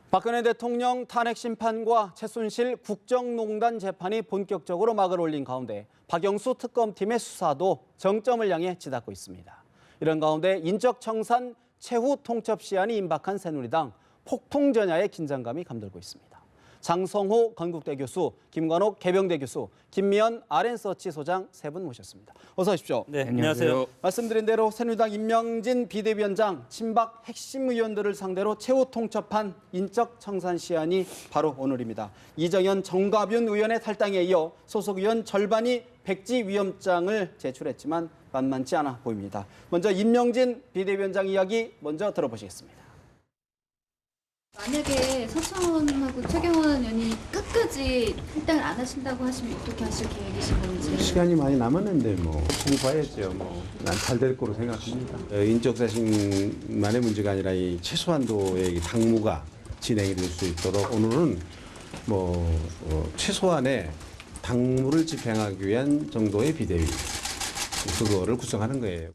박근혜 대통령 탄핵 심판과 최순실 국정농단 재판이 본격적으로 막을 올린 가운데 박영수 특검팀의 수사도 정점을 향해 치닫고 있습니다. 이런 가운데 인적 청산 최후 통첩 시한이 임박한 새누리당 폭풍 전야의 긴장감이 감돌고 있습니다. 장성호 건국대 교수, 김관옥 개병대 교수, 김미연 RN서치 소장 세 분 모셨습니다. 어서 오십시오. 네, 안녕하세요. 말씀드린 대로 새누리당 임명진 비대위원장 친박 핵심 의원들을 상대로 최후 통첩한 인적 청산 시한이 바로 오늘입니다. 이정현, 정가윤 의원의 탈당에 이어 소속 의원 절반이 백지 위원장을 제출했지만 만만치 않아 보입니다. 먼저 임명진 비대위원장 이야기 먼저 들어보시겠습니다. 만약에 서청원하고 최경원 의원이 끝까지 탈당을 안 하신다고 하시면 어떻게 하실 계획이신 건지. 시간이 많이 남았는데 뭐 충분히 봐야죠. 난 잘 될 거로 생각합니다. 인적 쇄신만의 문제가 아니라 이 최소한도의 당무가 진행이 될 수 있도록 오늘은 최소한의 당무를 집행하기 위한 정도의 비대위 그거를 구성하는 거예요.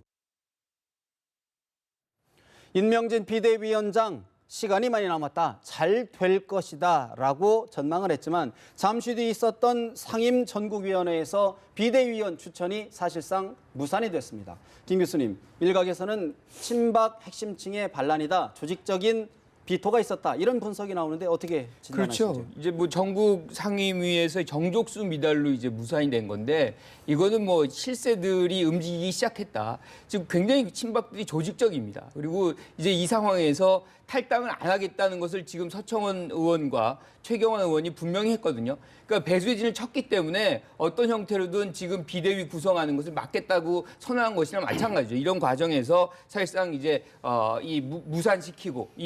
임명진 비대위원장 시간이 많이 남았다, 잘 될 것이다 라고 전망을 했지만 잠시 뒤 있었던 상임전국위원회에서 비대위원 추천이 사실상 무산이 됐습니다. 김 교수님, 일각에서는 친박 핵심층의 반란이다, 조직적인 비토가 있었다, 이런 분석이 나오는데 어떻게 진단하시죠? 그렇죠. 이제 전국 상임위에서 정족수 미달로 이제 무산이 된 건데 이거는 실세들이 움직이기 시작했다. 지금 굉장히 친박들이 조직적입니다. 그리고 이제 이 상황에서 탈당을 안 하겠다는 것을 지금 서청원 의원과 최경환 의원이 분명히 했거든요. 그러니까 배수진을 쳤기 때문에 어떤 형태로든 지금 비대위 구성하는 것을 막겠다고 선언한 것이나 마찬가지죠. 이런 과정에서 사실상 이제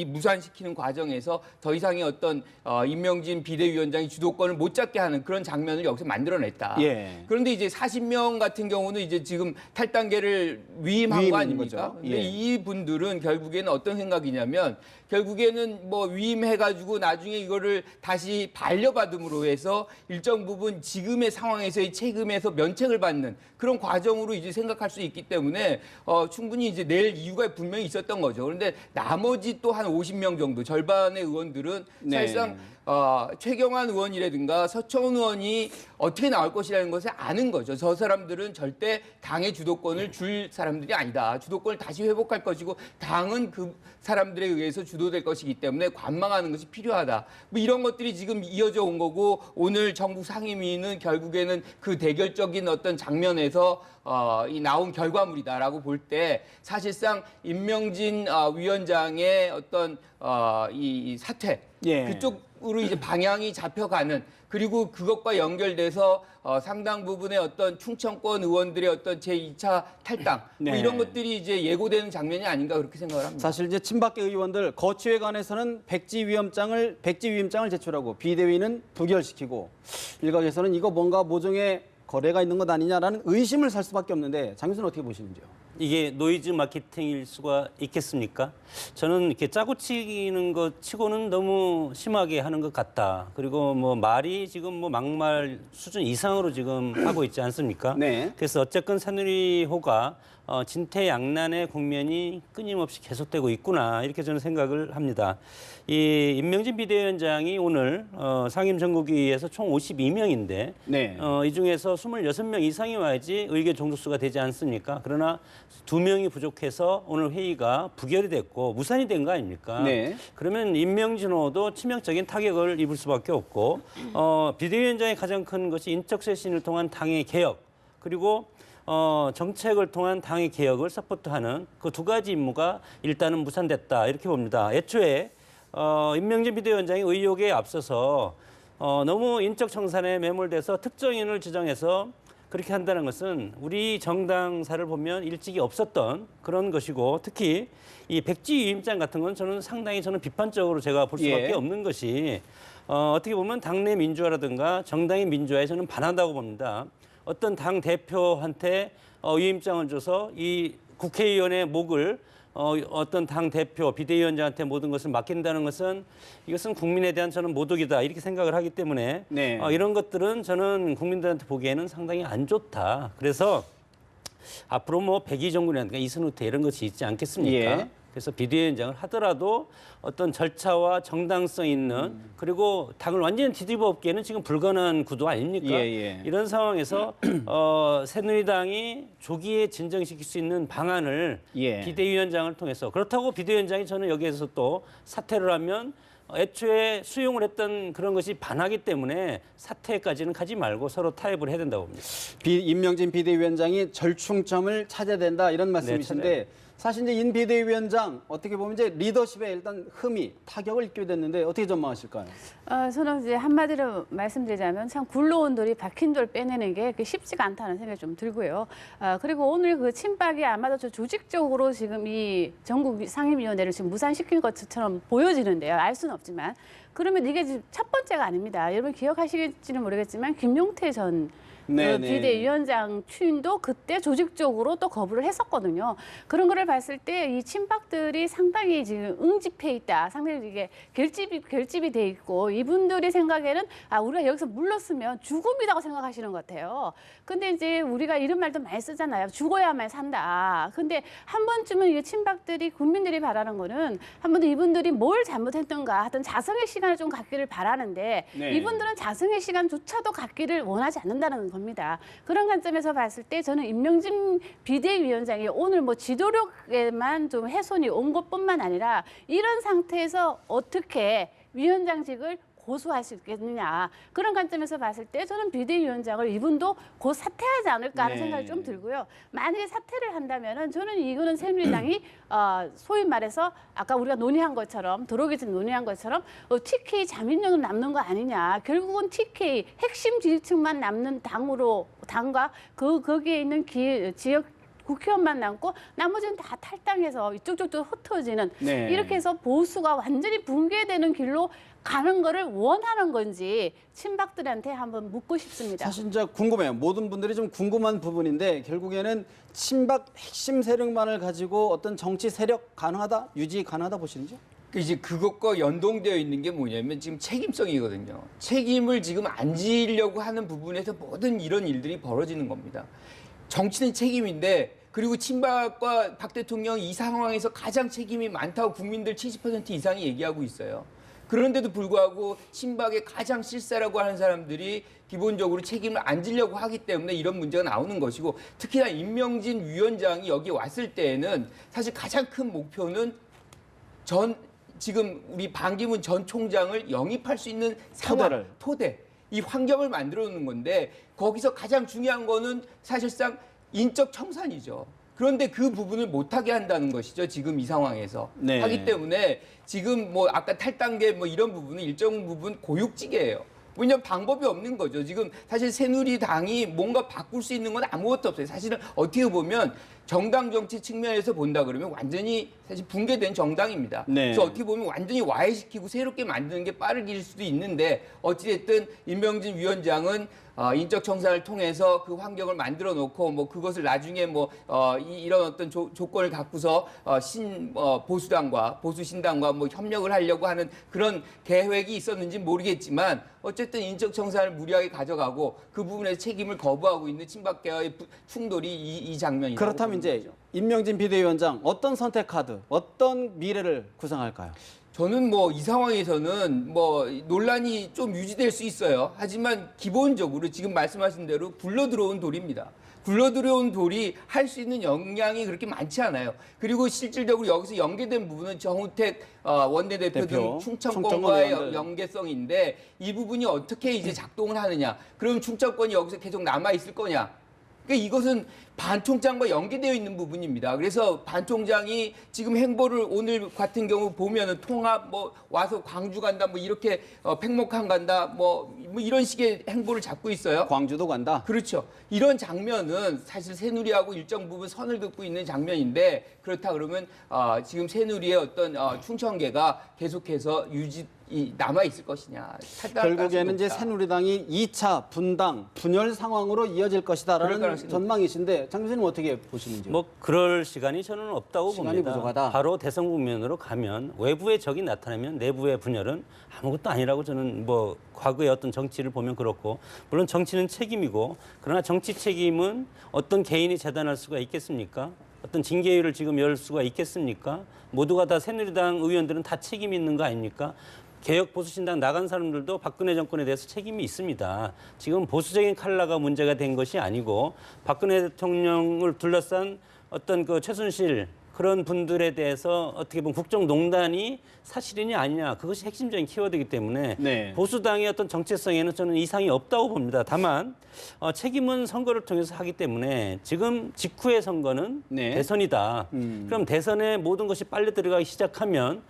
무산시키는 과정에서 더 이상의 어떤 임명진 비대위원장이 주도권을 못 잡게 하는 그런 장면을 여기서 만들어냈다. 예. 그런데 이제 40명 같은 경우는 이제 지금 탈당계를 위임한 거 아닙니까? 거죠. 근데 예. 이 분들은 결국에는 어떤 생각이냐면 결국에는 위임해가지고 나중에 이거를 다시 반려받음으로 해서 일정 부분 지금의 상황에서의 책임에서 면책을 받는 그런 과정으로 이제 생각할 수 있기 때문에 충분히 이제 낼 이유가 분명히 있었던 거죠. 그런데 나머지 또 한 50명 정도 절반의 의원들은 사실상 최경환 의원이라든가 서청원 의원이 어떻게 나올 것이라는 것을 아는 거죠. 저 사람들은 절대 당의 주도권을 줄 사람들이 아니다. 주도권을 다시 회복할 것이고 당은 그 사람들에 의해서 주도될 것이기 때문에 관망하는 것이 필요하다. 이런 것들이 지금 이어져 온 거고 오늘 전국 상임위는 결국에는 그 대결적인 어떤 장면에서 나온 결과물이다라고 볼 때 사실상 임명진 위원장의 어떤 이 사퇴 예. 그쪽으로 이제 방향이 잡혀가는 그리고 그것과 연결돼서 상당 부분의 어떤 충청권 의원들의 어떤 제2차 탈당 네. 이런 것들이 이제 예고되는 장면이 아닌가 그렇게 생각을 합니다. 사실 이제 친박계 의원들 거취에 관해서는 백지 위원장을 제출하고 비대위는 부결시키고 일각에서는 이거 뭔가 모종의 거래가 있는 것 아니냐라는 의심을 살 수밖에 없는데 장 교수는 어떻게 보시는지요? 이게 노이즈 마케팅일 수가 있겠습니까? 저는 이렇게 짜고 치는 것 치고는 너무 심하게 하는 것 같다. 그리고 말이 지금 막말 수준 이상으로 지금 하고 있지 않습니까? 네. 그래서 어쨌건 새누리호가 진퇴양난의 국면이 끊임없이 계속되고 있구나 이렇게 저는 생각을 합니다. 이 임명진 비대위원장이 오늘 상임전국위에서 총 52명인데 네. 이 중에서 26명 이상이 와야지 의견 종족수가 되지 않습니까? 그러나 2명이 부족해서 오늘 회의가 부결이 됐고 무산이 된 거 아닙니까? 네. 그러면 임명진호도 치명적인 타격을 입을 수밖에 없고 비대위원장의 가장 큰 것이 인적쇄신을 통한 당의 개혁 그리고 정책을 통한 당의 개혁을 서포트하는 그 두 가지 임무가 일단은 무산됐다 이렇게 봅니다. 애초에 임명진 비대위원장이 의혹에 앞서서 너무 인적 청산에 매몰돼서 특정인을 지정해서 그렇게 한다는 것은 우리 정당사를 보면 일찍이 없었던 그런 것이고 특히 이 백지 위임장 같은 건 저는 비판적으로 제가 볼 수밖에 예. 없는 것이 어떻게 보면 당내 민주화라든가 정당의 민주화에 저는 반한다고 봅니다. 어떤 당 대표한테 위임장을 줘서 이 국회의원의 목을 어떤 당 대표, 비대위원장한테 모든 것을 맡긴다는 것은 이것은 국민에 대한 저는 모독이다 이렇게 생각을 하기 때문에 네. 이런 것들은 저는 국민들한테 보기에는 상당히 안 좋다. 그래서 앞으로 백의정군이라든가 이선우태 이런 것이 있지 않겠습니까? 예. 그래서 비대위원장을 하더라도 어떤 절차와 정당성 있는 그리고 당을 완전히 뒤집어 엎기에는 지금 불가능한 구도 아닙니까? 예. 이런 상황에서 새누리당이 조기에 진정시킬 수 있는 방안을 예. 비대위원장을 통해서 그렇다고 비대위원장이 저는 여기에서 또 사퇴를 하면 애초에 수용을 했던 그런 것이 반하기 때문에 사퇴까지는 가지 말고 서로 타협을 해야 된다고 봅니다. 임명진 비대위원장이 절충점을 찾아야 된다 이런 말씀이신데 사실 이제 인 비대위원장 어떻게 보면 이제 리더십에 일단 흠이 타격을 입게 됐는데 어떻게 전망하실까요? 저는 이제 한마디로 말씀드리자면 참 굴러온 돌이 박힌 돌 빼내는 게 그렇게 쉽지가 않다는 생각이 좀 들고요. 그리고 오늘 그 친박이 아마도 저 조직적으로 지금 이 전국 상임위원회를 지금 무산시킨 것처럼 보여지는데요. 알 수는 없지만. 그러면 이게 지금 첫 번째가 아닙니다. 여러분 기억하시겠지는 모르겠지만 김용태 전 네, 네. 비대위원장 취임도 그때 조직적으로 또 거부를 했었거든요. 그런 거를 봤을 때 이 친박들이 상당히 지금 응집해 있다. 상당히 이게 결집이 돼 있고 이분들이 생각에는 우리가 여기서 물렀으면 죽음이라고 생각하시는 것 같아요. 근데 이제 우리가 이런 말도 많이 쓰잖아요. 죽어야만 산다. 근데 한 번쯤은 이게 친박들이 국민들이 바라는 거는 한 번도 이분들이 뭘 잘못했던가 하여튼 자성의 시간을 좀 갖기를 바라는데 네. 이분들은 자성의 시간조차도 갖기를 원하지 않는다는 겁니다. 그런 관점에서 봤을 때 저는 임명진 비대위원장이 오늘 뭐 지도력에만 좀 훼손이 온 것뿐만 아니라 이런 상태에서 어떻게 위원장직을 고수할 수 있겠느냐 그런 관점에서 봤을 때 저는 비대위원장을 이분도 곧 사퇴하지 않을까 하는 네. 생각이 좀 들고요. 만약에 사퇴를 한다면은 저는 이거는 새누리당이 소위 말해서 아까 우리가 논의한 것처럼 들어오기 전에 논의한 것처럼 TK 자민련으로 남는 거 아니냐. 결국은 TK 핵심 지지층만 남는 당과 거기에 있는 지역 국회의원만 남고 나머지는 다 탈당해서 이쪽저쪽 흩어지는 네. 이렇게 해서 보수가 완전히 붕괴되는 길로 가는 거를 원하는 건지 친박들한테 한번 묻고 싶습니다. 사실 이제 궁금해요. 모든 분들이 좀 궁금한 부분인데 결국에는 친박 핵심 세력만을 가지고 어떤 정치 세력 가능하다, 유지 가능하다 보시는지? 이제 그것과 연동되어 있는 게 뭐냐면 지금 책임성이거든요. 책임을 지금 안 지려고 하는 부분에서 모든 이런 일들이 벌어지는 겁니다. 정치는 책임인데 그리고 친박과 박 대통령 이 상황에서 가장 책임이 많다고 국민들 70% 이상이 얘기하고 있어요. 그런데도 불구하고 친박의 가장 실세라고 하는 사람들이 기본적으로 책임을 안 지려고 하기 때문에 이런 문제가 나오는 것이고 특히나 임명진 위원장이 여기 왔을 때에는 사실 가장 큰 목표는 지금 우리 반기문 전 총장을 영입할 수 있는 상황, 토대, 이 환경을 만들어 놓는 건데 거기서 가장 중요한 거는 사실상 인적 청산이죠. 그런데 그 부분을 못하게 한다는 것이죠. 지금 이 상황에서. 네. 하기 때문에 지금 뭐 아까 탈당계 뭐 이런 부분은 일정 부분 고육지계예요. 왜냐하면 방법이 없는 거죠. 지금 사실 새누리당이 뭔가 바꿀 수 있는 건 아무것도 없어요. 사실은 어떻게 보면 정당 정치 측면에서 본다 그러면 완전히 사실 붕괴된 정당입니다. 네. 그래서 어떻게 보면 완전히 와해시키고 새롭게 만드는 게 빠른 길일 수도 있는데 어찌됐든 임명진 위원장은 인적 청산을 통해서 그 환경을 만들어 놓고 뭐 그것을 나중에 뭐 이런 어떤 조건을 갖고서 보수당과 보수신당과 뭐 협력을 하려고 하는 그런 계획이 있었는지 모르겠지만 어쨌든 인적 청산을 무리하게 가져가고 그 부분에서 책임을 거부하고 있는 친박계와의 충돌이 이 장면이라고 그렇다면 보는 이제 거죠. 임명진 비대위원장 어떤 선택 카드, 어떤 미래를 구상할까요? 저는 뭐 이 상황에서는 뭐 논란이 좀 유지될 수 있어요. 하지만 기본적으로 지금 말씀하신 대로 굴러 들어온 돌입니다. 굴러 들어온 돌이 할 수 있는 역량이 그렇게 많지 않아요. 그리고 실질적으로 여기서 연계된 부분은 정우택 원내대표 등 충청권과의 연계성인데 이 부분이 어떻게 이제 작동을 하느냐. 그럼 충청권이 여기서 계속 남아 있을 거냐. 그러니까 이것은 반 총장과 연계되어 있는 부분입니다. 그래서 반 총장이 지금 행보를 오늘 같은 경우 보면은 통합 뭐 와서 광주 간다 뭐 이렇게 팽목항 간다 뭐 이런 식의 행보를 잡고 있어요. 광주도 간다. 그렇죠. 이런 장면은 사실 새누리하고 일정 부분 선을 긋고 있는 장면인데 그렇다 그러면 지금 새누리의 어떤 충청계가 계속해서 남아 있을 것이냐. 결국에는 이제 새누리당이 2차 분열 상황으로 이어질 것이다라는 전망이신데 장 교수님 어떻게 보시는지요? 뭐 그럴 시간이 저는 없다고 시간이 봅니다. 부족하다. 바로 대선 국면으로 가면 외부의 적이 나타나면 내부의 분열은 아무것도 아니라고 저는 뭐 과거의 어떤 정치를 보면 그렇고 물론 정치는 책임이고 그러나 정치 책임은 어떤 개인이 재단할 수가 있겠습니까? 어떤 징계위를 지금 열 수가 있겠습니까? 모두가 다 새누리당 의원들은 다 책임이 있는 거 아닙니까? 개혁 보수신당 나간 사람들도 박근혜 정권에 대해서 책임이 있습니다. 지금 보수적인 칼라가 문제가 된 것이 아니고 박근혜 대통령을 둘러싼 어떤 그 최순실 그런 분들에 대해서 어떻게 보면 국정농단이 사실이냐 아니냐 그것이 핵심적인 키워드이기 때문에 네. 보수당의 어떤 정체성에는 저는 이상이 없다고 봅니다. 다만 책임은 선거를 통해서 하기 때문에 지금 직후의 선거는 네. 대선이다. 그럼 대선에 모든 것이 빨리 들어가기 시작하면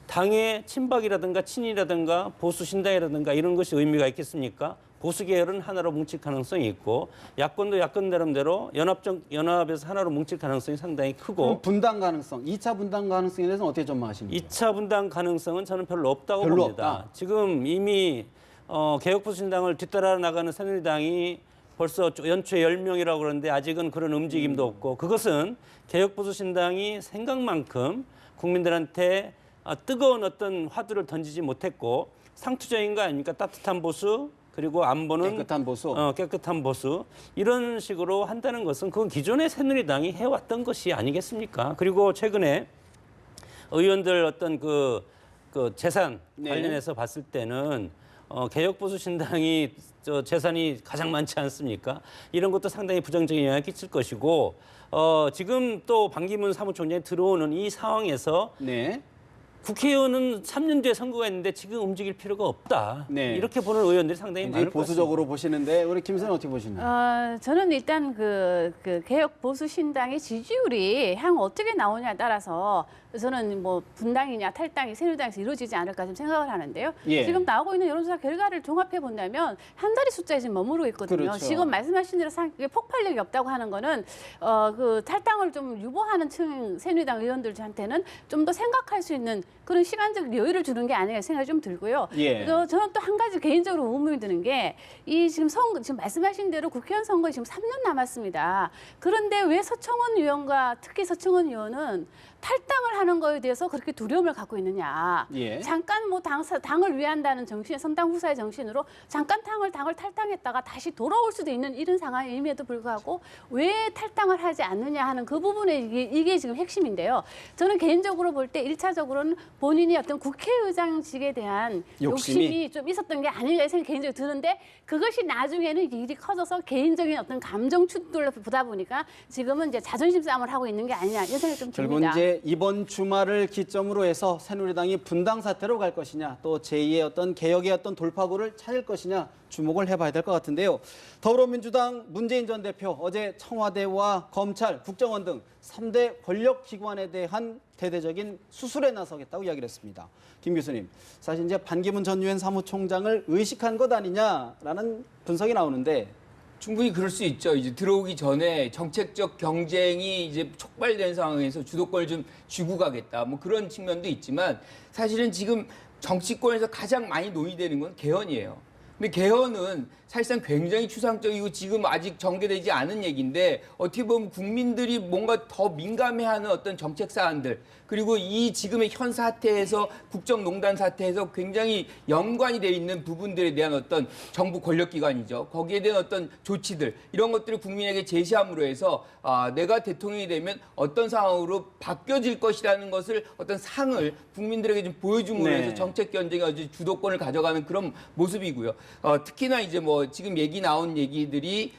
당의 친박이라든가 친이라든가 보수 신당이라든가 이런 것이 의미가 있겠습니까? 보수 계열은 하나로 뭉칠 가능성이 있고 야권도 야권 나름대로 연합에서 하나로 뭉칠 가능성이 상당히 크고 그럼 분당 가능성, 2차 분당 가능성에 대해서는 어떻게 전망하십니까? 2차 분당 가능성은 저는 별로 없다고 별로 봅니다. 없다. 지금 이미 개혁보수신당을 뒤따라 나가는 새누리당이 벌써 연초에 10명이라고 그러는데 아직은 그런 움직임도 없고 그것은 개혁보수신당이 생각만큼 국민들한테 뜨거운 어떤 화두를 던지지 못했고 상투적인 거 아닙니까? 따뜻한 보수 그리고 안보는 깨끗한 보수. 깨끗한 보수 이런 식으로 한다는 것은 그건 기존의 새누리당이 해왔던 것이 아니겠습니까? 그리고 최근에 의원들 어떤 그 재산 네. 관련해서 봤을 때는 개혁보수신당이 재산이 가장 많지 않습니까? 이런 것도 상당히 부정적인 영향을 끼칠 것이고 지금 또 반기문 사무총장이 들어오는 이 상황에서 네. 국회의원은 3년 뒤에 선거가 있는데 지금 움직일 필요가 없다. 네. 이렇게 보는 의원들이 상당히 굉장히 많을 것 보수적으로 보시는데 우리 김 선생 어떻게 보시나요? 저는 일단 그 개혁 보수 신당의 지지율이 향후 어떻게 나오냐에 따라서 저는 뭐 분당이냐 탈당이 새누리당에서 이루어지지 않을까 좀 생각을 하는데요. 예. 지금 나오고 있는 여론조사 결과를 종합해 본다면 한 자리 숫자에 지금 머무르고 있거든요. 그렇죠. 지금 말씀하신 대로 폭발력이 없다고 하는 거는 그 탈당을 좀 유보하는 층 새누리당 의원들한테는 좀 더 생각할 수 있는 그런 시간적 여유를 주는 게 아닌가 생각이 좀 들고요. 예. 저는 또 한 가지 개인적으로 의문이 드는 게 이 지금 지금 말씀하신 대로 국회의원 선거 지금 3년 남았습니다. 그런데 왜 서청원 의원과 특히 서청원 의원은 탈당을 하는 거에 대해서 그렇게 두려움을 갖고 있느냐. 예. 잠깐 뭐 당을 위한다는 정신, 선당 후사의 정신으로 잠깐 당을 탈당했다가 다시 돌아올 수도 있는 이런 상황임에도 불구하고 왜 탈당을 하지 않느냐 하는 그 부분에 이게 지금 핵심인데요. 저는 개인적으로 볼 때 1차적으로는 본인이 어떤 국회의장직에 대한 욕심이 좀 있었던 게 아닌가 생각이 개인적으로 드는데 그것이 나중에는 일이 커져서 개인적인 어떤 감정 충돌로 보다 보니까 지금은 이제 자존심 싸움을 하고 있는 게 아니냐 이런 생각이 좀 결국은 듭니다. 이제 이번 주말을 기점으로 해서 새누리당이 분당 사태로 갈 것이냐 또 제2의 어떤 개혁의 어떤 돌파구를 찾을 것이냐 주목을 해봐야 될 것 같은데요. 더불어민주당 문재인 전 대표 어제 청와대와 검찰, 국정원 등 3대 권력기관에 대한 대대적인 수술에 나서겠다고 이야기를 했습니다. 김 교수님, 사실 이제 반기문 전 유엔 사무총장을 의식한 것 아니냐라는 분석이 나오는데 충분히 그럴 수 있죠. 이제 들어오기 전에 정책적 경쟁이 이제 촉발된 상황에서 주도권을 좀 쥐고 가겠다. 뭐 그런 측면도 있지만 사실은 지금 정치권에서 가장 많이 논의되는 건 개헌이에요. 근데 개헌은 사실상 굉장히 추상적이고 지금 아직 전개되지 않은 얘기인데 어떻게 보면 국민들이 뭔가 더 민감해하는 어떤 정책 사안들 그리고 이 지금의 현 사태에서 국정농단 사태에서 굉장히 연관이 돼 있는 부분들에 대한 어떤 정부 권력기관이죠. 거기에 대한 어떤 조치들 이런 것들을 국민에게 제시함으로 해서 내가 대통령이 되면 어떤 상황으로 바뀌어질 것이라는 것을 어떤 상을 국민들에게 좀 보여줌으로 네. 해서 정책 경쟁의 아주 주도권을 가져가는 그런 모습이고요. 특히나 이제 뭐 지금 얘기 나온 얘기들이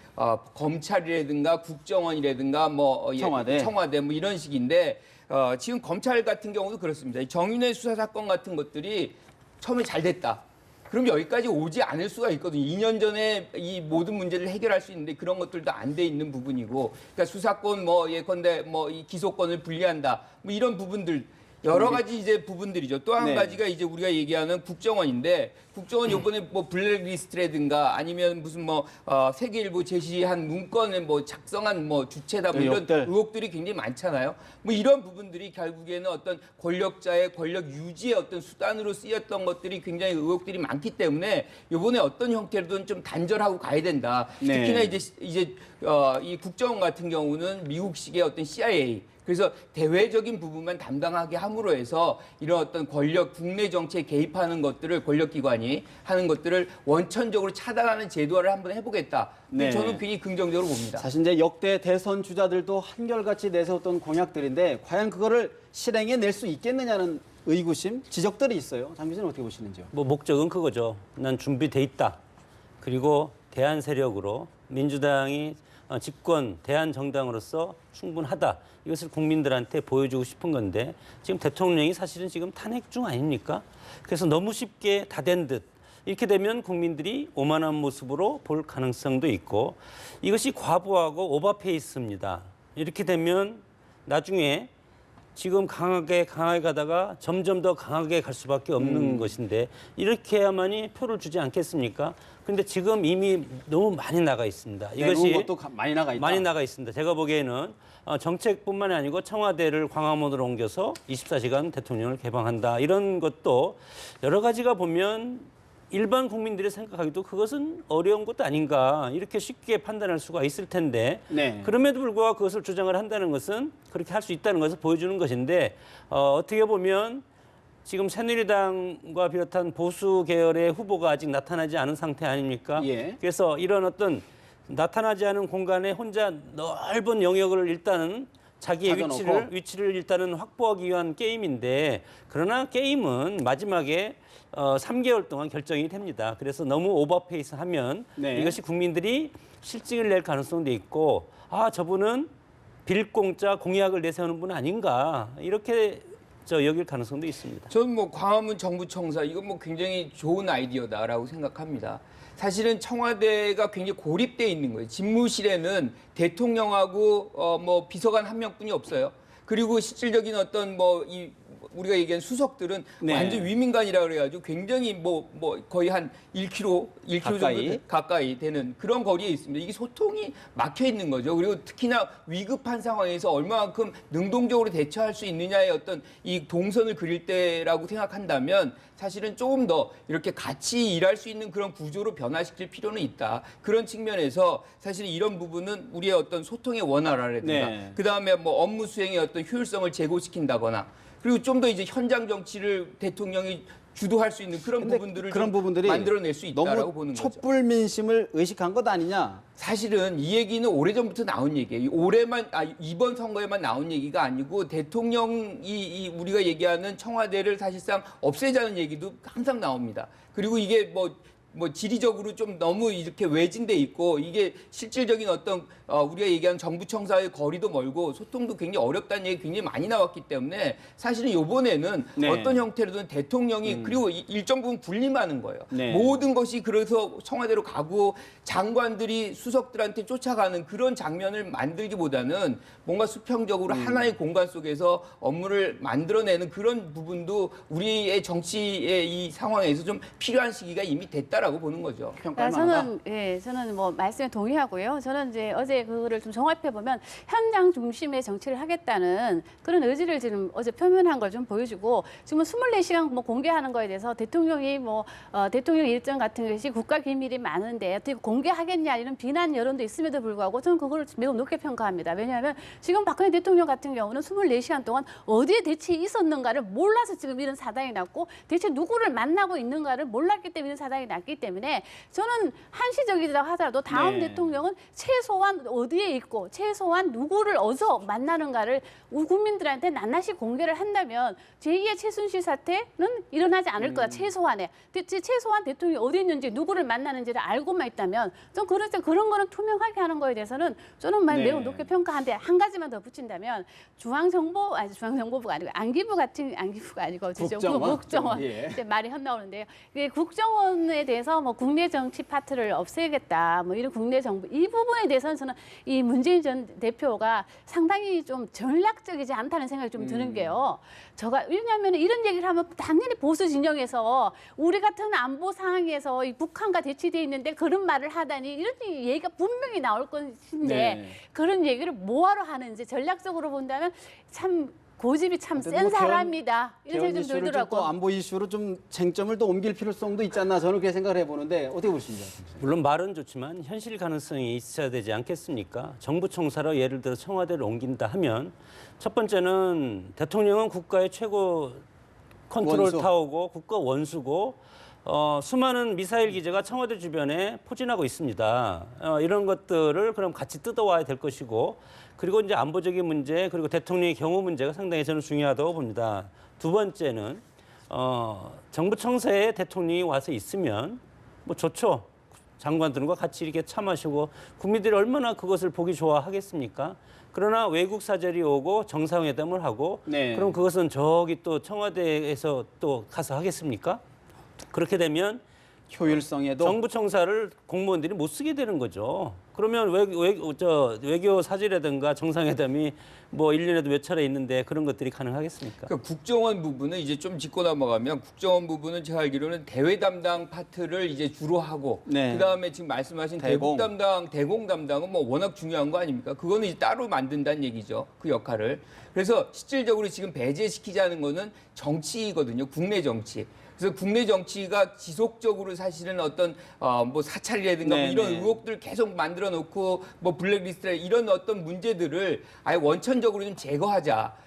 검찰이라든가 국정원이라든가 뭐 청와대 뭐 이런 식인데 지금 검찰 같은 경우도 그렇습니다. 이 정윤회 수사 사건 같은 것들이 처음에 잘 됐다. 그럼 여기까지 오지 않을 수가 있거든요. 2년 전에 이 모든 문제를 해결할 수 있는데 그런 것들도 안 돼 있는 부분이고, 그러니까 수사권 뭐 예컨대 뭐 이 기소권을 분리한다. 뭐 이런 부분들. 여러 가지 이제 부분들이죠. 또 한 네. 가지가 이제 우리가 얘기하는 국정원인데 국정원 요번에 뭐 블랙리스트라든가 아니면 무슨 뭐 세계일보 제시한 문건에 뭐 작성한 뭐 주체다 뭐 이런 의혹들이 굉장히 많잖아요. 뭐 이런 부분들이 결국에는 어떤 권력자의 권력 유지의 어떤 수단으로 쓰였던 것들이 굉장히 의혹들이 많기 때문에 요번에 어떤 형태로든 좀 단절하고 가야 된다. 네. 특히나 이제 이 국정원 같은 경우는 미국식의 어떤 CIA 그래서 대외적인 부분만 담당하게 함으로 해서 이런 어떤 권력, 국내 정치에 개입하는 것들을 권력기관이 하는 것들을 원천적으로 차단하는 제도화를 한번 해보겠다. 네. 저는 굉장히 긍정적으로 봅니다. 사실 이제 역대 대선 주자들도 한결같이 내세웠던 공약들인데 과연 그거를 실행해 낼 수 있겠느냐는 의구심, 지적들이 있어요. 장 기자는 어떻게 보시는지요? 뭐 목적은 그거죠. 난 준비돼 있다. 그리고 대안 세력으로 민주당이 집권 대안 정당으로서 충분하다. 이것을 국민들한테 보여주고 싶은 건데 지금 대통령이 사실은 지금 탄핵 중 아닙니까? 그래서 너무 쉽게 다 된 듯. 이렇게 되면 국민들이 오만한 모습으로 볼 가능성도 있고 이것이 과부하고 오버페이스입니다. 이렇게 되면 나중에 지금 강하게 가다가 점점 더 강하게 갈 수밖에 없는 것인데 이렇게 해야만이 표를 주지 않겠습니까? 그런데 지금 이미 너무 많이 나가 있습니다. 이것이 것도 많이 나가 있다. 많이 나가 있습니다. 제가 보기에는 정책뿐만이 아니고 청와대를 광화문으로 옮겨서 24시간 대통령을 개방한다. 이런 것도 여러 가지가 보면 일반 국민들이 생각하기도 그것은 어려운 것도 아닌가 이렇게 쉽게 판단할 수가 있을 텐데 네. 그럼에도 불구하고 그것을 주장을 한다는 것은 그렇게 할 수 있다는 것을 보여주는 것인데 어떻게 보면 지금 새누리당과 비롯한 보수 계열의 후보가 아직 나타나지 않은 상태 아닙니까? 예. 그래서 이런 어떤 나타나지 않은 공간에 혼자 넓은 영역을 일단은 자기의 찾아놓고. 위치를 일단은 확보하기 위한 게임인데 그러나 게임은 마지막에 3개월 동안 결정이 됩니다. 그래서 너무 오버페이스하면 네. 이것이 국민들이 실직을 낼 가능성도 있고 저분은 빌공짜 공약을 내세우는 분 아닌가 이렇게 여길 가능성도 있습니다. 저는 뭐 광화문 정부청사 이건 뭐 굉장히 좋은 아이디어다라고 생각합니다. 사실은 청와대가 굉장히 고립돼 있는 거예요. 집무실에는 대통령하고 뭐 비서관 한 명뿐이 없어요. 그리고 실질적인 어떤 우리가 얘기한 수석들은 네. 완전 위민관이라 그래가지고 굉장히 뭐 거의 한 1km 가까이. 정도 가까이 되는 그런 거리에 있습니다. 이게 소통이 막혀 있는 거죠. 그리고 특히나 위급한 상황에서 얼마만큼 능동적으로 대처할 수 있느냐의 어떤 이 동선을 그릴 때라고 생각한다면 사실은 조금 더 이렇게 같이 일할 수 있는 그런 구조로 변화시킬 필요는 있다. 그런 측면에서 사실 이런 부분은 우리의 어떤 소통의 원활화라든가 네. 그다음에 뭐 업무 수행의 어떤 효율성을 제고시킨다거나 그리고 좀 더 이제 현장 정치를 대통령이 주도할 수 있는 그런 근데 부분들을 그런 좀 부분들이 만들어낼 수 있다라고 너무 보는 거죠. 촛불 민심을 의식한 것 아니냐? 사실은 이 얘기는 오래전부터 나온 얘기예요. 이번 선거에만 나온 얘기가 아니고 대통령이 우리가 얘기하는 청와대를 사실상 없애자는 얘기도 항상 나옵니다. 그리고 이게 뭐 지리적으로 좀 너무 이렇게 외진돼 있고 이게 실질적인 어떤 우리가 얘기하는 정부청사의 거리도 멀고 소통도 굉장히 어렵다는 얘기 굉장히 많이 나왔기 때문에 사실은 이번에는 네. 어떤 형태로든 대통령이 그리고 일정 부분 군림하는 거예요. 네. 모든 것이 그래서 청와대로 가고 장관들이 수석들한테 쫓아가는 그런 장면을 만들기보다는 뭔가 수평적으로 하나의 공간 속에서 업무를 만들어내는 그런 부분도 우리의 정치의 이 상황에서 좀 필요한 시기가 이미 됐다라고 보는 거죠. 평가할 만하다. 저는 뭐 말씀에 동의하고요. 저는 이제 어제 그거를 좀 종합해 보면 현장 중심의 정치를 하겠다는 그런 의지를 지금 어제 표명한 걸 좀 보여주고 지금 24시간 뭐 공개하는 거에 대해서 대통령이 대통령 일정 같은 것이 국가 기밀이 많은데 어떻게 공개하겠냐 이런 비난 여론도 있음에도 불구하고 저는 그걸 매우 높게 평가합니다. 왜냐하면 지금 박근혜 대통령 같은 경우는 24시간 동안 어디에 대체 있었는가를 몰라서 지금 이런 사단이 났고 대체 누구를 만나고 있는가를 몰랐기 때문에 이런 사단이 났기 때문에 저는 한시적이라고 하더라도 다음 네. 대통령은 최소한 어디에 있고 최소한 누구를 어디서 만나는가를 우리 국민들한테 낱낱이 공개를 한다면 제2의 최순실 사태는 일어나지 않을 거다. 최소한에. 최소한 대통령이 어디 있는지 누구를 만나는지를 알고만 있다면 좀 그런 거는 투명하게 하는 거에 대해서는 저는 네. 매우 높게 평가한데 한 가지만 더 붙인다면 중앙정보부가 아니고 안기부가 아니고 국정원 예. 이제 말이 헛나오는데요. 이게 국정원에 대해서 뭐 국내 정치 파트를 없애겠다, 뭐 이런 국내 정부 이 부분에 대해서는 저는 이 문재인 전 대표가 상당히 좀 전략적이지 않다는 생각이 좀 드는 게요. 왜냐하면 이런 얘기를 하면 당연히 보수 진영에서 우리 같은 안보 상황에서 이 북한과 대치돼 있는데 그런 말을 하다니 이런 얘기가 분명히 나올 것인데 네. 그런 얘기를 뭐하러 하는지 전략적으로 본다면 참 고집이 참 근데 센 뭐 사람이다. 이런 개헌 생각이 좀 이슈를 좀 들더라고. 또 안보 이슈로 좀 쟁점을 또 옮길 필요성도 있지 않나 저는 그렇게 생각을 해보는데 어떻게 보십니까? 물론 말은 좋지만 현실 가능성이 있어야 되지 않겠습니까? 정부 총사로 예를 들어 청와대를 옮긴다 하면 첫 번째는 대통령은 국가의 최고 컨트롤 원수. 타워고 국가 원수고 수많은 미사일 기지가 청와대 주변에 포진하고 있습니다. 이런 것들을 그럼 같이 뜯어와야 될 것이고 그리고 이제 안보적인 문제 그리고 대통령의 경호 문제가 상당히 저는 중요하다고 봅니다. 두 번째는 정부 청사에 대통령이 와서 있으면 뭐 좋죠. 장관들과 같이 이렇게 차 마시고 국민들이 얼마나 그것을 보기 좋아하겠습니까? 그러나 외국 사절이 오고 정상회담을 하고 네. 그럼 그것은 저기 또 청와대에서 또 가서 하겠습니까? 그렇게 되면 효율성에도 정부 청사를 공무원들이 못 쓰게 되는 거죠. 그러면 외교 사절이라든가 정상회담이 뭐 1년에도 몇 차례 있는데 그런 것들이 가능하겠습니까? 그러니까 국정원 부분은 이제 좀 짚고 넘어가면 국정원 부분은 제가 알기로는 대외 담당 파트를 이제 주로 하고 네. 그다음에 지금 말씀하신 대공. 대북 담당, 대공 담당은 뭐 워낙 중요한 거 아닙니까? 그거는 이제 따로 만든다는 얘기죠. 그 역할을. 그래서 실질적으로 지금 배제시키자는 거는 정치거든요. 국내 정치. 그래서 국내 정치가 지속적으로 사실은 어떤 뭐 사찰이라든가 뭐 네, 이런 네. 의혹들 계속 만들어 놓고 뭐 블랙리스트 이런 어떤 문제들을 아예 원천적으로 좀 제거하자.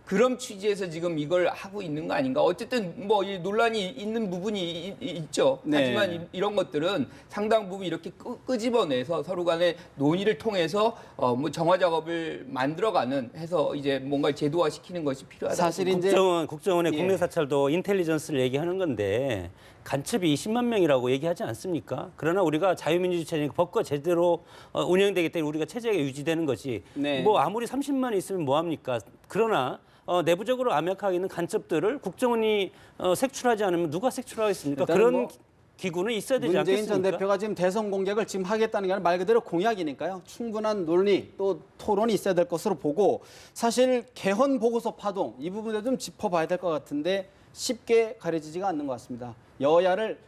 그런 취지에서 지금 이걸 하고 있는 거 아닌가? 어쨌든 뭐 이 논란이 있는 부분이 있죠. 네. 하지만 이런 것들은 상당 부분 이렇게 끄집어내서 서로 간의 논의를 통해서 뭐 정화 작업을 만들어가는 해서 이제 뭔가 제도화시키는 것이 필요하다. 사실 이제 국정원의 예. 국내 사찰도 인텔리전스를 얘기하는 건데 간첩이 20만 명이라고 얘기하지 않습니까? 그러나 우리가 자유민주주의 체제니까 법과 제대로 운영되기 때문에 우리가 체제가 유지되는 것이 네. 뭐 아무리 30만이 있으면 뭐합니까? 그러나 내부적으로 암약하고 있는 간첩들을 국정원이 색출하지 않으면 누가 색출하겠습니까? 일단은 그런 뭐 기구는 있어야 되지 문재인 않겠습니까? 전 대표가 지금 대선 공약을 지금 하겠다는 게 아니라 말 그대로 공약이니까요. 충분한 논의 또 토론이 있어야 될 것으로 보고 사실 개헌 보고서 파동 이 부분에 좀 짚어봐야 될 것 같은데 쉽게 가려지지가 않는 것 같습니다. 여야를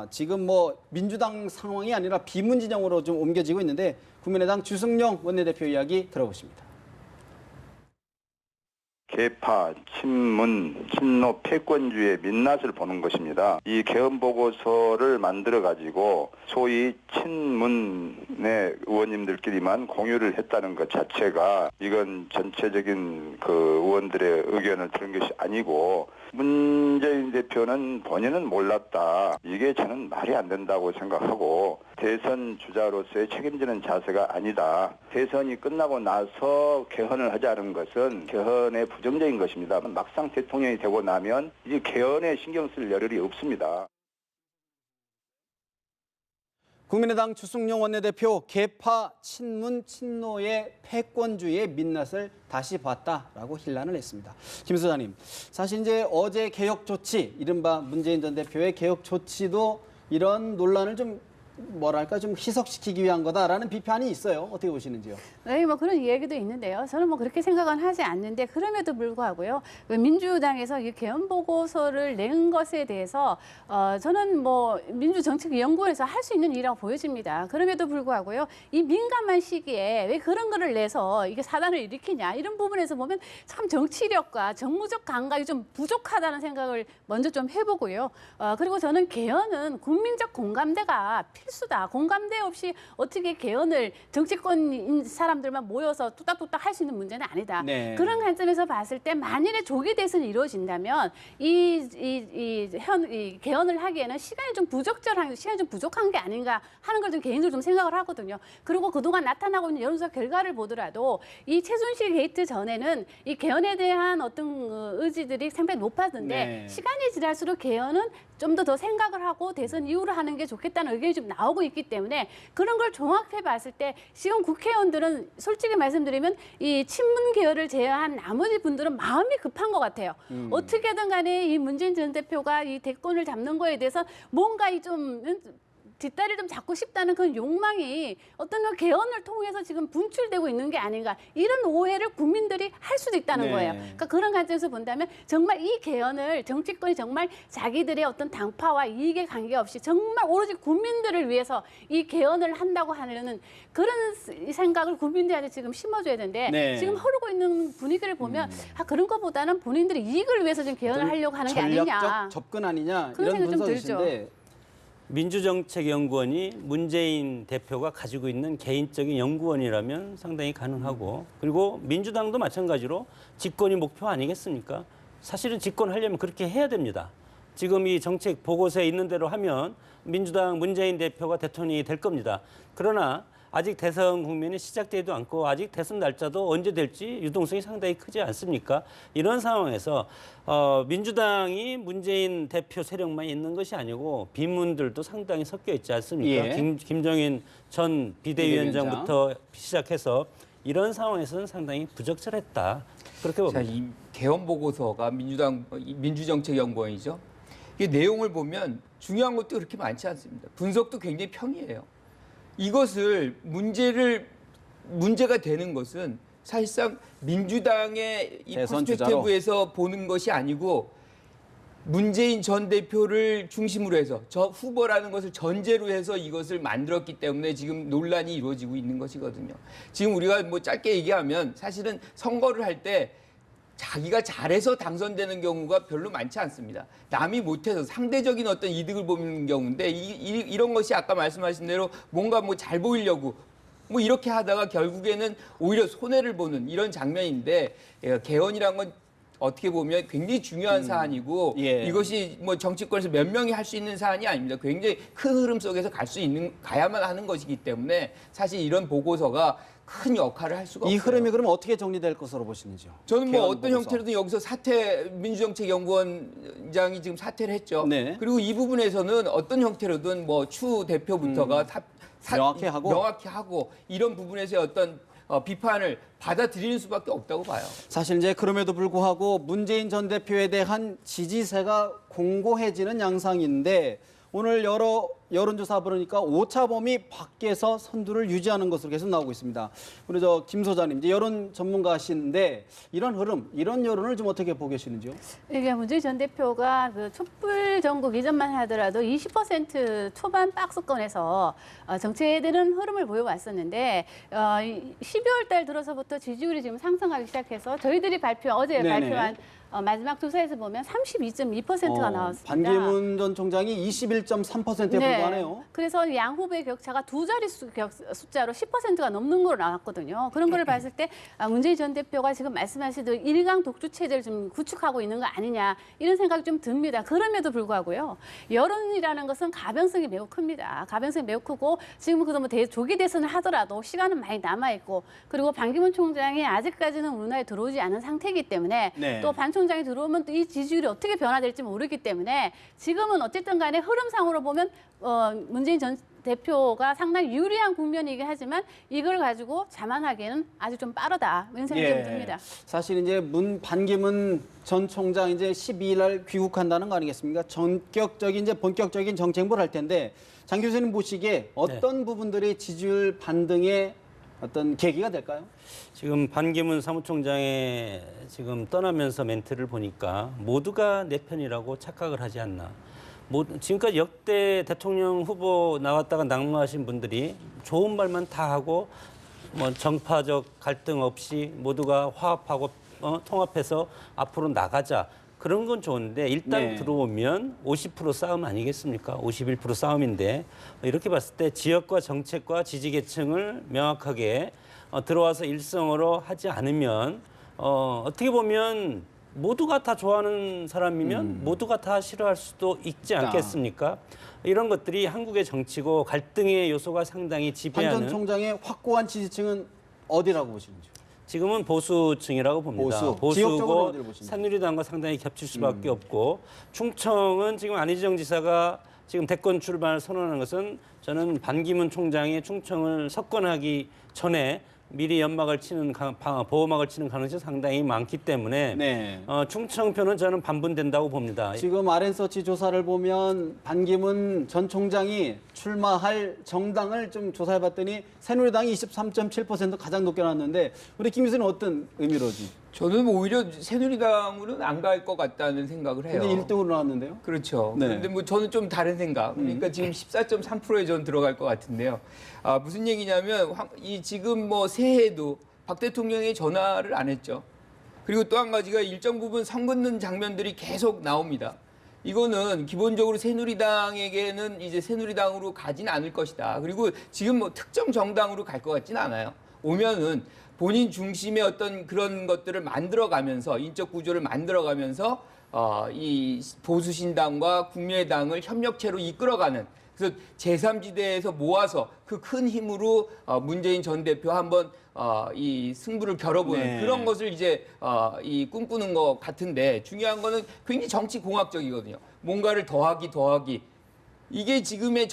지금 뭐 민주당 상황이 아니라 비문 진영으로 좀 옮겨지고 있는데 국민의당 주승용 원내대표 이야기 들어보십니다. 개파, 친문, 친노, 패권주의의 민낯을 보는 것입니다. 이 개헌 보고서를 만들어 가지고 소위 친문의 의원님들끼리만 공유를 했다는 것 자체가 이건 전체적인 그 의원들의 의견을 들은 것이 아니고 문재인 대표는 본인은 몰랐다. 이게 저는 말이 안 된다고 생각하고 대선 주자로서의 책임지는 자세가 아니다. 대선이 끝나고 나서 개헌을 하자는 것은 개헌의 부정적인 것입니다. 막상 대통령이 되고 나면 이제 개헌에 신경 쓸 여력이 없습니다. 국민의당 주승용 원내대표 개파, 친문, 친노의 패권주의의 민낯을 다시 봤다라고 힐난을 했습니다. 김 소장님, 사실 이제 어제 개혁 조치, 이른바 문재인 전 대표의 개혁 조치도 이런 논란을 좀 뭐랄까 좀 희석시키기 위한 거다라는 비판이 있어요. 어떻게 보시는지요? 네, 뭐 그런 얘기도 있는데요. 저는 뭐 그렇게 생각은 하지 않는데 그럼에도 불구하고요. 민주당에서 이 개헌 보고서를 낸 것에 대해서 저는 뭐 민주정책연구원에서 할 수 있는 일이라고 보여집니다. 그럼에도 불구하고요. 이 민감한 시기에 왜 그런 거를 내서 이게 사단을 일으키냐 이런 부분에서 보면 참 정치력과 정무적 감각이 좀 부족하다는 생각을 먼저 좀 해보고요. 그리고 저는 개헌은 국민적 공감대가 필수다. 공감대 없이 어떻게 개헌을 정치권인 사람들만 모여서 뚝딱뚝딱 할 수 있는 문제는 아니다. 네. 그런 관점에서 봤을 때 만일에 조기 대선이 이루어진다면 이 개헌을 하기에는 시간이 좀 부족한 게 아닌가 하는 걸 좀 개인적으로 좀 생각을 하거든요. 그리고 그동안 나타나고 있는 여론조사 결과를 보더라도 이 최순실 게이트 전에는 이 개헌에 대한 어떤 의지들이 상당히 높았는데 네. 시간이 지날수록 개헌은 좀 더 생각을 하고 대선 이후로 하는 게 좋겠다는 의견이 좀 나오고 있기 때문에 그런 걸 종합해 봤을 때 지금 국회의원들은 솔직히 말씀드리면 이 친문 계열을 제외한 나머지 분들은 마음이 급한 것 같아요. 어떻게든 간에 이 문재인 전 대표가 이 대권을 잡는 거에 대해서 뭔가 좀 뒷다리를 좀 잡고 싶다는 그런 욕망이 어떤 개헌을 통해서 지금 분출되고 있는 게 아닌가 이런 오해를 국민들이 할 수도 있다는 네. 거예요. 그러니까 그런 관점에서 본다면 정말 이 개헌을 정치권이 정말 자기들의 어떤 당파와 이익에 관계없이 정말 오로지 국민들을 위해서 이 개헌을 한다고 하는 그런 생각을 국민들한테 지금 심어줘야 되는데 네. 지금 흐르고 있는 분위기를 보면 그런 것보다는 본인들의 이익을 위해서 지금 개헌을 하려고 하는 게 아니냐. 전략적 접근 아니냐 그런 이런 생각이 좀 분석이신데 민주정책연구원이 문재인 대표가 가지고 있는 개인적인 연구원이라면 상당히 가능하고 그리고 민주당도 마찬가지로 집권이 목표 아니겠습니까? 사실은 집권하려면 그렇게 해야 됩니다. 지금 이 정책 보고서에 있는 대로 하면 민주당 문재인 대표가 대통령이 될 겁니다. 그러나 아직 대선 국면이 시작되지도 않고 아직 대선 날짜도 언제 될지 유동성이 상당히 크지 않습니까? 이런 상황에서 민주당이 문재인 대표 세력만 있는 것이 아니고 비문들도 상당히 섞여 있지 않습니까? 예. 김종인 전 비대위원장부터 시작해서 이런 상황에서는 상당히 부적절했다. 그렇게 봅니다. 자, 이 개헌 보고서가 민주정책연구원이죠. 이 내용을 보면 중요한 것도 그렇게 많지 않습니다. 분석도 굉장히 평이해요. 이것을 문제가 되는 것은 사실상 민주당의 이 대선 퍼스펙티브에서 보는 것이 아니고 문재인 전 대표를 중심으로 해서 저 후보라는 것을 전제로 해서 이것을 만들었기 때문에 지금 논란이 이루어지고 있는 것이거든요. 지금 우리가 뭐 짧게 얘기하면 사실은 선거를 할 때 자기가 잘해서 당선되는 경우가 별로 많지 않습니다. 남이 못해서 상대적인 어떤 이득을 보는 경우인데 이런 것이 아까 말씀하신 대로 뭔가 뭐 잘 보이려고 뭐 이렇게 하다가 결국에는 오히려 손해를 보는 이런 장면인데 개헌이란 건 어떻게 보면 굉장히 중요한 사안이고 예. 이것이 뭐 정치권에서 몇 명이 할 수 있는 사안이 아닙니다. 굉장히 큰 흐름 속에서 가야만 하는 것이기 때문에 사실 이런 보고서가 큰 역할을 할 수가 이 없어요. 흐름이 그럼 어떻게 정리될 것으로 보시는지요? 저는 뭐 개헌 어떤 보고서. 형태로든 여기서 민주정책연구원장이 지금 사퇴를 했죠. 네. 그리고 이 부분에서는 어떤 형태로든 뭐 추 대표부터가 명확히 하고 이런 부분에서의 어떤 비판을 받아들이는 수밖에 없다고 봐요. 사실 이제 그럼에도 불구하고 문재인 전 대표에 대한 지지세가 공고해지는 양상인데 오늘 여러 여론조사 보니까 오차범위 밖에서 선두를 유지하는 것으로 계속 나오고 있습니다. 우리 김 소장님, 이제 여론 전문가시는데 이런 흐름, 이런 여론을 좀 어떻게 보고 계시는지요? 이게 문재인 전 대표가 그 촛불 전국 이전만 하더라도 20% 초반 박스권에서 정체되는 흐름을 보여왔었는데 12월 달 들어서부터 지지율이 지금 상승하기 시작해서 저희들이 어제 네네. 발표한 마지막 조사에서 보면 32.2%가 나왔습니다. 반기문 전 총장이 21.3%에 불과하네요. 그래서 양 후보의 격차가 두 자릿수 숫자로 10%가 넘는 걸로 나왔거든요. 그런 거를 봤을 때 문재인 전 대표가 지금 말씀하시듯 일강 독주 체제를 좀 구축하고 있는 거 아니냐 이런 생각이 좀 듭니다. 그럼에도 불구하고요. 여론이라는 것은 가변성이 매우 큽니다. 가변성이 매우 크고 지금 그래도 뭐 조기 대선을 하더라도 시간은 많이 남아 있고 그리고 반기문 총장이 아직까지는 문화에 들어오지 않은 상태이기 때문에 네. 또 반 총장이 들어오면 또 이 지지율이 어떻게 변화될지 모르기 때문에 지금은 어쨌든 간에 흐름상으로 보면 문재인 전 대표가 상당히 유리한 국면이긴 하지만 이걸 가지고 자만하기에는 아주 좀 빠르다 이런 생각이 좀 듭니다. 사실 이제 반기문 전 총장 이제 12일 날 귀국한다는 거 아니겠습니까? 본격적인 정책을 할 텐데 장 교수님 보시기에 어떤 부분들이 지지율 반등의 어떤 계기가 될까요? 지금 반기문 사무총장의 지금 떠나면서 멘트를 보니까 모두가 내 편이라고 착각을 하지 않나. 지금까지 역대 대통령 후보 나왔다가 낙마하신 분들이 좋은 말만 다 하고 뭐 정파적 갈등 없이 모두가 화합하고 통합해서 앞으로 나가자. 그런 건 좋은데 일단 네. 들어오면 50% 싸움 아니겠습니까? 51% 싸움인데 이렇게 봤을 때 지역과 정책과 지지계층을 명확하게 들어와서 일성으로 하지 않으면 어떻게 보면 모두가 다 좋아하는 사람이면 모두가 다 싫어할 수도 있지 않겠습니까? 이런 것들이 한국의 정치고 갈등의 요소가 상당히 반 지배하는 전 총장의 확고한 지지층은 어디라고 보시는지요? 지금은 보수층이라고 봅니다. 지역적으로 보수고 어디를 보십니까? 새누리당과 상당히 겹칠 수밖에 없고 충청은 지금 안희정 지사가 지금 대권 출마를 선언하는 것은 저는 반기문 총장이 충청을 석권하기 전에 미리 연막을 치는 보호막을 치는 가능성이 상당히 많기 때문에 네. 충청표는 저는 반분된다고 봅니다. 지금 RN서치 조사를 보면 반기문 전 총장이 출마할 정당을 좀 조사해봤더니 새누리당이 23.7% 가장 높게 나왔는데 우리 김 교수는 어떤 의미로지? 저는 오히려 새누리당으로는 안 갈 것 같다는 생각을 해요. 근데 1등으로 나왔는데요? 그렇죠. 네. 그런데 뭐 저는 좀 다른 생각. 그러니까 지금 14.3%에 전 들어갈 것 같은데요. 무슨 얘기냐면 이 지금 뭐 새해에도 박 대통령이 전화를 안 했죠. 그리고 또 한 가지가 일정 부분 선 긋는 장면들이 계속 나옵니다. 이거는 기본적으로 새누리당에게는 이제 새누리당으로 가진 않을 것이다. 그리고 지금 뭐 특정 정당으로 갈 것 같지는 않아요. 오면은 본인 중심의 어떤 그런 것들을 만들어가면서 인적 구조를 만들어가면서 이 보수신당과 국민의당을 협력체로 이끌어가는 그래서 제3지대에서 모아서 그 큰 힘으로 문재인 전 대표 한번 이 승부를 겨뤄보는 네. 그런 것을 이제 이 꿈꾸는 것 같은데 중요한 거는 굉장히 정치 공학적이거든요. 뭔가를 더하기 이게 지금의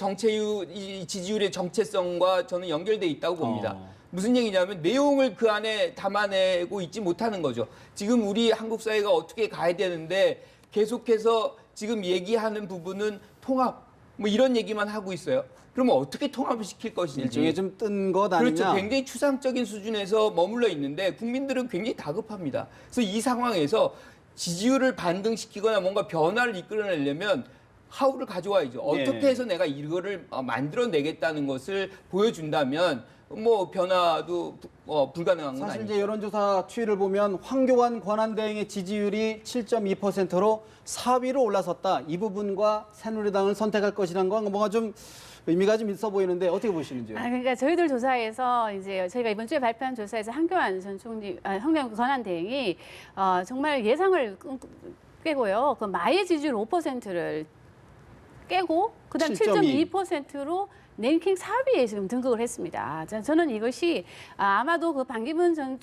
이 지지율의 정체성과 저는 연결돼 있다고 봅니다. 무슨 얘기냐면 내용을 그 안에 담아내고 있지 못하는 거죠. 지금 우리 한국 사회가 어떻게 가야 되는데 계속해서 지금 얘기하는 부분은 통합 뭐 이런 얘기만 하고 있어요. 그러면 어떻게 통합을 시킬 것인지. 일종의 좀 뜬 것 아니냐? 그렇죠. 굉장히 추상적인 수준에서 머물러 있는데 국민들은 굉장히 다급합니다. 그래서 이 상황에서 지지율을 반등시키거나 뭔가 변화를 이끌어내려면 하우를 가져와야죠. 어떻게 네. 해서 내가 이거를 만들어내겠다는 것을 보여준다면 뭐 변화도 불가능한 건 사실 아니죠. 이제 여론조사 추이를 보면 황교안 권한대행의 지지율이 7.2%로 4위로 올라섰다. 이 부분과 새누리당을 선택할 것이라는 건 뭔가 좀 의미가 좀 있어 보이는데 어떻게 보시는지요? 그러니까 저희들 조사에서 이제 저희가 이번 주에 발표한 조사에서 황교안 전 총리, 황교안 권한대행이 정말 예상을 깨고요. 그 마의 지지율 5%를 깨고 그다음 7.2%로 랭킹 4위에 지금 등극을 했습니다. 저는 이것이 아마도 그 반기문 전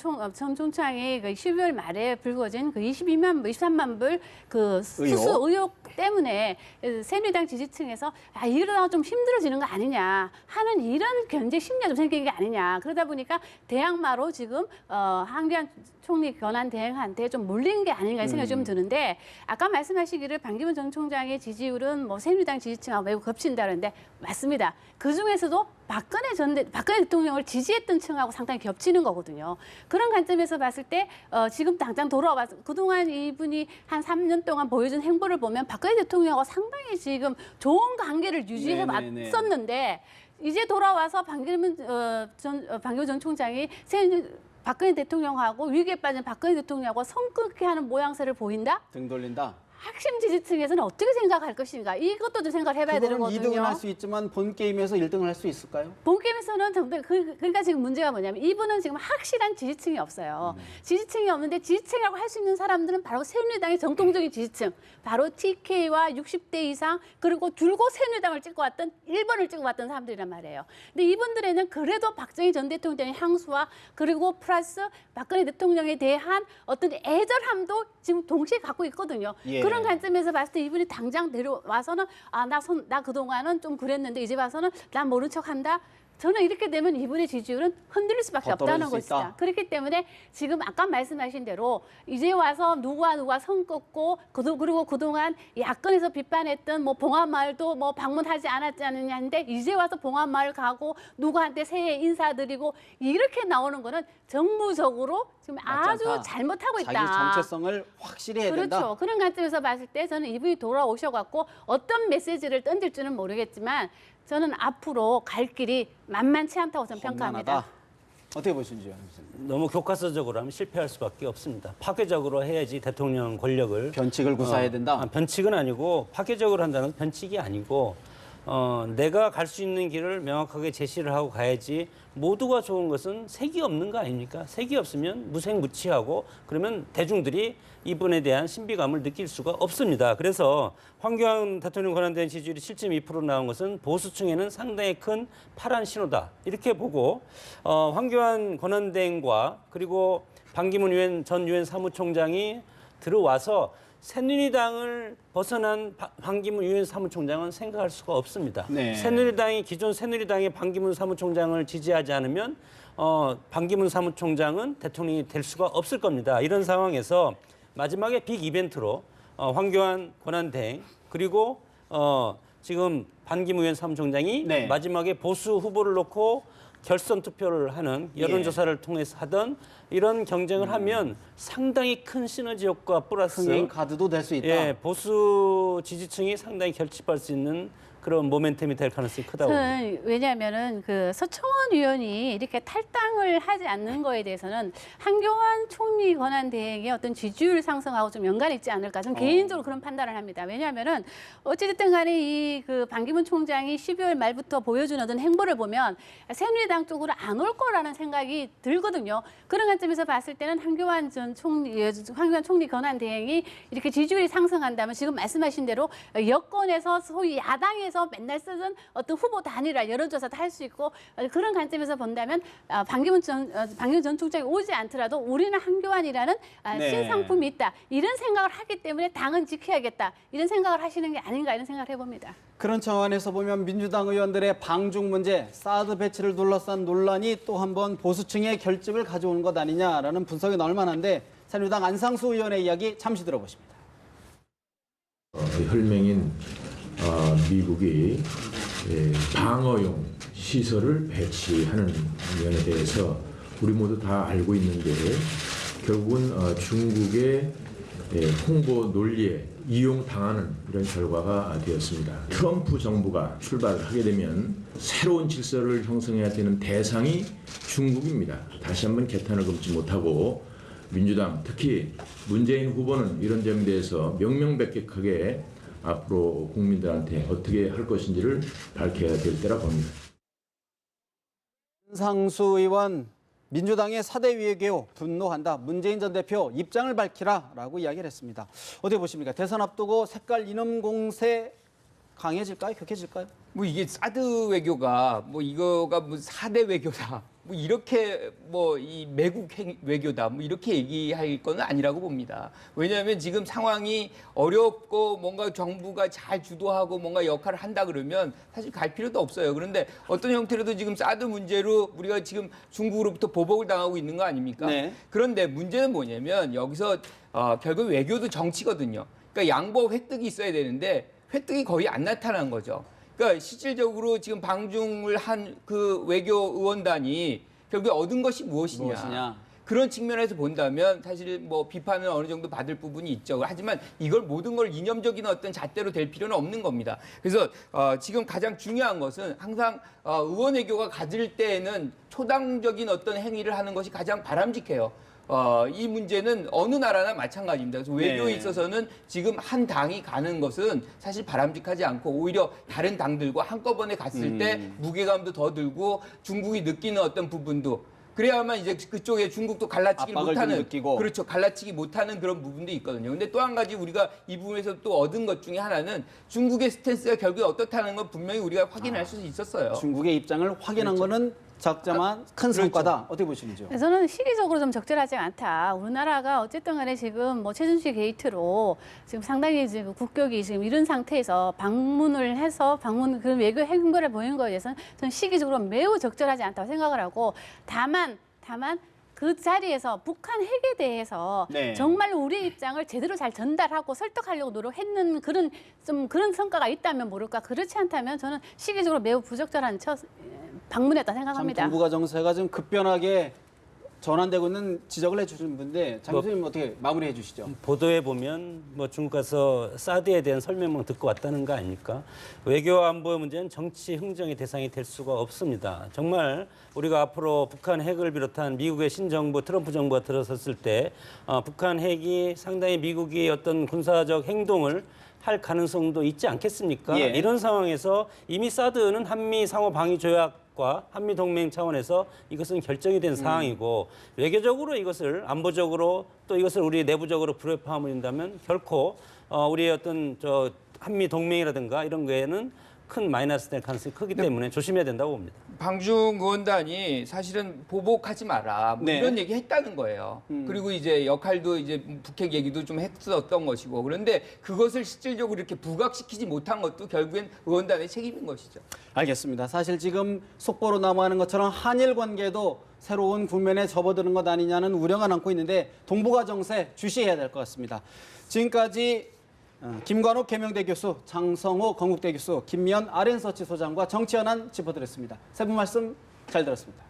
총장이 그 12월 말에 불거진 그 23만 불 그 수수 의혹 때문에 새누리당 지지층에서 이러다가 좀 힘들어지는 거 아니냐 하는 이런 견제 심리가 좀 생기는 게 아니냐. 그러다 보니까 대항마로 지금 황교안 총리 권한 대행한테 좀 몰린 게 아닌가 생각이 좀 드는데 아까 말씀하시기를 반기문 전 총장의 지지율은 뭐 새누리당 지지층하고 매우 겹친다는데 맞습니다. 그 중에서도 박근혜 대통령을 지지했던 층하고 상당히 겹치는 거거든요. 그런 관점에서 봤을 때 지금 당장 돌아와서 그동안 이분이 한 3년 동안 보여준 행보를 보면 박근혜 대통령하고 상당히 지금 좋은 관계를 유지해 왔었는데 이제 돌아와서 반기문 전 총장이 박근혜 대통령하고 위기에 빠진 박근혜 대통령하고 성급히 하는 모양새를 보인다? 등 돌린다. 핵심 지지층에서는 어떻게 생각할 것인가 이것도 좀 생각을 해봐야 되는 그거는 거거든요. 2등을 할 수 있지만 본 게임에서 1등을 할 수 있을까요? 본 게임에서는 그러니까 지금 문제가 뭐냐면 이분은 지금 확실한 지지층이 없어요. 지지층이 없는데 지지층이라고 할 수 있는 사람들은 바로 새누리당의 정통적인 지지층, 바로 TK와 60대 이상 그리고 줄곧 새누리당을 찍고 왔던 1번을 찍고 왔던 사람들이란 말이에요. 근데 이분들에는 그래도 박정희 전 대통령의 향수와 그리고 플러스 박근혜 대통령에 대한 어떤 애절함도 지금 동시에 갖고 있거든요. 예. 그런 관점에서 봤을 때 이분이 당장 내려와서는 나 그동안은 좀 그랬는데 이제 와서는 난 모른 척한다. 저는 이렇게 되면 이분의 지지율은 흔들릴 수밖에 더 없다는 떨어질 수 것이다. 있다. 그렇기 때문에 지금 아까 말씀하신 대로 이제 와서 누가 선 긋고 그리고 그동안 야권에서 비판했던 뭐 봉합마을도 뭐 방문하지 않았지 않느냐는데 이제 와서 봉합마을 가고 누구한테 새해 인사드리고 이렇게 나오는 거는 정무적으로 지금 아주 않다. 잘못하고 있다. 자기 정체성을 확실히 해야 그렇죠. 된다. 그런 관점에서 봤을 때 저는 이분이 돌아오셔갖고 어떤 메시지를 던질지는 모르겠지만 저는 앞으로 갈 길이 만만치 않다고 저는 평가합니다. 험난하다. 어떻게 보시는지요? 너무 교과서적으로 하면 실패할 수밖에 없습니다. 파괴적으로 해야지 대통령 권력을 변칙을 구사해야 된다. 변칙은 아니고 파괴적으로 한다는 건 변칙이 아니고 내가 갈 수 있는 길을 명확하게 제시를 하고 가야지 모두가 좋은 것은 색이 없는 거 아닙니까? 색이 없으면 무색무취하고 그러면 대중들이 이분에 대한 신비감을 느낄 수가 없습니다. 그래서 황교안 대통령 권한대행 지지율이 7.2% 나온 것은 보수층에는 상당히 큰 파란 신호다. 이렇게 보고 황교안 권한대행과 그리고 반기문 전 유엔 사무총장이 들어와서 새누리당을 벗어난 반기문 유엔 사무총장은 생각할 수가 없습니다. 네. 기존 새누리당의 반기문 사무총장을 지지하지 않으면 반기문 사무총장은 대통령이 될 수가 없을 겁니다. 이런 상황에서 마지막에 빅 이벤트로 황교안 권한대행 그리고 지금 반기문 유엔 사무총장이 네. 마지막에 보수 후보를 놓고 결선 투표를 하는 여론조사를 통해서 하던 이런 경쟁을 하면 상당히 큰 시너지 효과 플러스 흥행 카드도 될 수 있다. 예, 보수 지지층이 상당히 결집할 수 있는 그런 모멘텀이 될 가능성이 크다고 봅니다. 저는 왜냐하면은 그 서청원 의원이 이렇게 탈당을 하지 않는 거에 대해서는 한교안 총리 권한 대행의 어떤 지지율 상승하고 좀 연관이 있지 않을까 저는 개인적으로 그런 판단을 합니다. 왜냐하면은 어찌됐든 간에 이 그 반기문 총장이 12월 말부터 보여준 어떤 행보를 보면 새누리당 쪽으로 안 올 거라는 생각이 들거든요. 그런 관점에서 봤을 때는 한교안 총리 권한 대행이 이렇게 지지율이 상승한다면 지금 말씀하신 대로 여권에서 소위 야당에서 맨날 쓰던 어떤 후보 단일화 여론조사도 할 수 있고 그런 관점에서 본다면 반기문 전 총장이 오지 않더라도 우리는 한교안이라는 네. 신상품이 있다. 이런 생각을 하기 때문에 당은 지켜야겠다. 이런 생각을 하시는 게 아닌가 이런 생각을 해봅니다. 그런 차원에서 보면 민주당 의원들의 방중 문제, 사드 배치를 둘러싼 논란이 또 한 번 보수층의 결집을 가져오는 것 아니냐라는 분석이 나올 만한데 새누리당 안상수 의원의 이야기 잠시 들어보십니다. 혈맹인 미국이 방어용 시설을 배치하는 면에 대해서 우리 모두 다 알고 있는데 결국은 중국의 홍보 논리에 이용당하는 이런 결과가 되었습니다. 트럼프 정부가 출발하게 되면 새로운 질서를 형성해야 되는 대상이 중국입니다. 다시 한번 개탄을 금치 못하고 민주당, 특히 문재인 후보는 이런 점에 대해서 명명백백하게 앞으로 국민들한테 어떻게 할 것인지를 밝혀야 될 때라 봅니다. 안상수 의원, 민주당의 4대 외교 분노한다. 문재인 전 대표 입장을 밝히라라고 이야기를 했습니다. 어떻게 보십니까? 대선 앞두고 색깔 이념 공세 강해질까요? 격해질까요? 뭐 이게 사드 외교가 뭐 이거가 뭐 4대 외교다. 뭐 이렇게 뭐 이 매국 외교다. 뭐 이렇게 얘기할 건 아니라고 봅니다. 왜냐하면 지금 상황이 어렵고 뭔가 정부가 잘 주도하고 뭔가 역할을 한다 그러면 사실 갈 필요도 없어요. 그런데 어떤 형태로도 지금 사드 문제로 우리가 지금 중국으로부터 보복을 당하고 있는 거 아닙니까? 네. 그런데 문제는 뭐냐면 여기서 결국 외교도 정치거든요. 그러니까 양보 획득이 있어야 되는데 획득이 거의 안 나타난 거죠. 그러니까 실질적으로 지금 방중을 한 그 외교 의원단이 결국에 얻은 것이 무엇이냐. 그런 측면에서 본다면 사실 뭐 비판은 어느 정도 받을 부분이 있죠. 하지만 이걸 모든 걸 이념적인 어떤 잣대로 될 필요는 없는 겁니다. 그래서 지금 가장 중요한 것은 항상 의원 외교가 가질 때에는 초당적인 어떤 행위를 하는 것이 가장 바람직해요. 이 문제는 어느 나라나 마찬가지입니다. 그래서 외교에 네. 있어서는 지금 한 당이 가는 것은 사실 바람직하지 않고 오히려 다른 당들과 한꺼번에 갔을 때 무게감도 더 들고 중국이 느끼는 어떤 부분도 그래야만 이제 그쪽에 중국도 갈라치기 압박을 좀 못하는 느끼고. 그렇죠. 갈라치기 못하는 그런 부분도 있거든요. 근데 또 한 가지 우리가 이 부분에서 또 얻은 것 중에 하나는 중국의 스탠스가 결국에 어떻다는 건 분명히 우리가 확인할 수 있었어요. 중국의 입장을 확인한 거는 적자만 큰 성과다. 어떻게 보시는지요? 저는 시기적으로 좀 적절하지 않다. 우리나라가 어쨌든 간에 지금 뭐 최순실 게이트로 지금 상당히 지금 국격이 지금 이런 상태에서 방문을 해서 그런 외교 행보를 보이는 거에 대해서는 저는 시기적으로 매우 적절하지 않다고 생각을 하고 다만 그 자리에서 북한 핵에 대해서 네. 정말 우리의 입장을 제대로 잘 전달하고 설득하려고 노력했는 그런 성과가 있다면 모를까. 그렇지 않다면 저는 시기적으로 매우 부적절한 방문했다 참 생각합니다. 동북아 정세가 좀 급변하게 전환되고 있는 지적을 해주시는 분인데 장 교수님 어떻게 마무리해 주시죠? 보도에 보면 뭐 중국 가서 사드에 대한 설명만 듣고 왔다는 거 아닙니까? 외교 안보 문제는 정치 흥정의 대상이 될 수가 없습니다. 정말 우리가 앞으로 북한 핵을 비롯한 미국의 신정부 트럼프 정부가 들어섰을 때 북한 핵이 상당히 미국이 어떤 군사적 행동을 할 가능성도 있지 않겠습니까? 예. 이런 상황에서 이미 사드는 한미 상호 방위 조약과 한미 동맹 차원에서 이것은 결정이 된 사항이고 외교적으로 이것을 안보적으로 또 이것을 우리 내부적으로 불협화음을 한다면 결코 우리의 어떤 한미 동맹이라든가 이런 거에는 큰 마이너스 될 가능성이 크기 때문에 조심해야 된다고 봅니다. 방중 의원단이 사실은 보복하지 마라 뭐 네. 이런 얘기 했다는 거예요. 그리고 이제 역할도 이제 북핵 얘기도 좀 했었던 것이고 그런데 그것을 실질적으로 이렇게 부각시키지 못한 것도 결국엔 의원단의 책임인 것이죠. 알겠습니다. 사실 지금 속보로 남아하는 것처럼 한일 관계도 새로운 국면에 접어드는 것 아니냐는 우려가 남고 있는데 동북아 정세 주시해야 될 것 같습니다. 지금까지 김관욱 계명대 교수, 장성호 건국대 교수, 김미연 RN서치 소장과 정치현안 짚어드렸습니다. 세 분 말씀 잘 들었습니다.